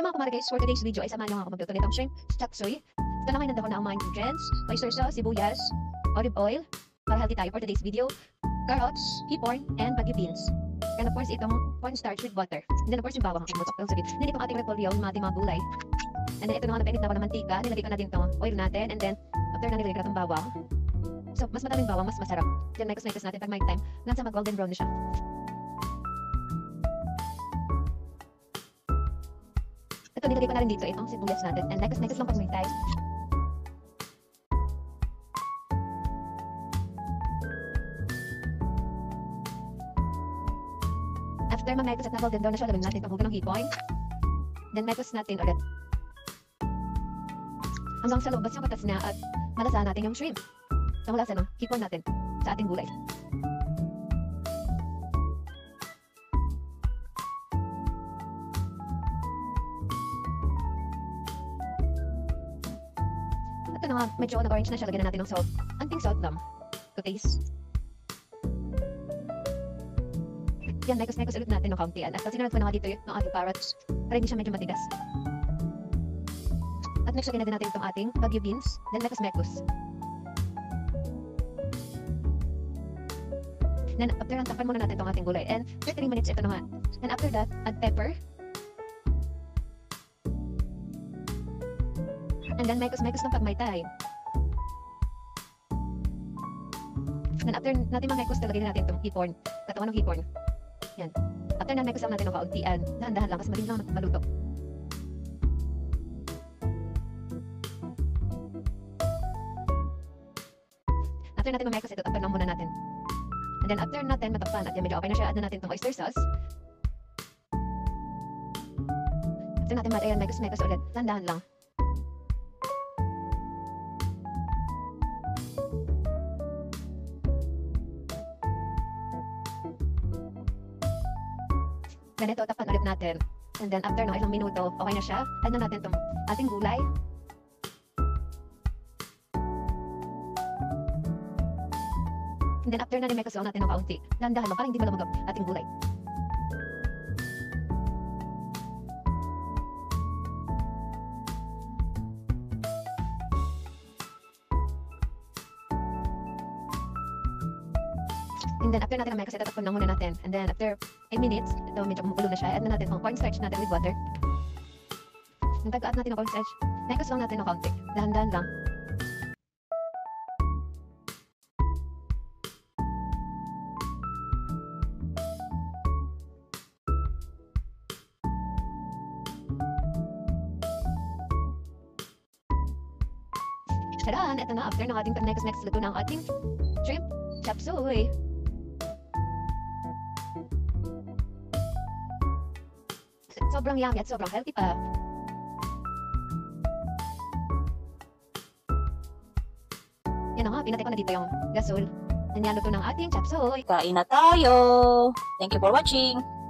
Yung mga kumare guys, for today's video ay samahan nyo nga ako magluto nitong shrimp chop suey. Ito lang ay nanda ko na ang mga ingredients, oyster sauce, sibuyas, olive oil, para healthy tayo for today's video, carrots, hipon, and bagyo beans. And of course, itong cornstarch with butter. And then of course, yung bawang imutok lang sa bit. Then itong ating repolyo, yung ating mga gulay. And then ito na nga napainit na ako ng mantika, nilagay ko na din itong oil natin, and then after na nilagay ko na itong bawang. So, mas madaming bawang, mas masarap. Then mix natin pag may time, hanggang sa mag-golden brown na siya. Ito, nilagay ko na rin dito itong sibuyas natin. And next lang pag may time. After mamekos at na golden brown na siya, lagyan natin itong hugo ng hipon. Then mekos natin ulit. Hanggang sa lumabas yung katas niya at malasahan natin yung shrimp. Ang lasa ng hipon natin sa ating gulay. Ito na nga, medyo nag-orange na siya, lagyan na natin ng salt. Anting salt lang to taste. Yan, mekos ulit natin ng kaunti. At sinunod ko na nga dito yung ating carrots para hindi siya medyo matigas. At next, lagyan na din natin itong ating bagyo beans. Then mekos. Then after yan, takpan muna natin itong ating gulay. And 3 minutes, ito na nga. And after that, add pepper. And then mekos ng pag may time. Then after natin mamekos, talagay na natin itong hipon. Katawan ng hipon. Yan. After na mekos lang natin ng kauntian. Dahan-dahan lang kasi madali lang maluto. After natin mamekos, ito takpan lang muna natin. And then after natin matakpan at yan medyo okay na siya, add na natin itong oyster sauce. After natin matayan, mekos ulit. Dahan-dahan lang. Then ito, takpan ulit natin. And then after ng ilang minuto, okay na siya. Add na natin itong ating gulay. And then after na mekos lang natin ng kaunti. Dahan-dahan lang, parang hindi malamag ang ating gulay. And then after natin mekos, ito takpan lang muna natin. And then after 8 minutes, ito medyo kumukulo na siya. Add na natin ang cornstarch natin with water. And pag-add natin ang cornstarch, mekos lang natin ng kaunti. Dahan-dahan lang. Tadaan! Ito na, after ng ating next luto na ang ating shrimp chop suey. Sobrang yummy at sobrang healthy pa. Yan na nga, pinatay ko na dito yung gasol. Nanyan luto ng ating chop suey. Kain na tayo! Thank you for watching!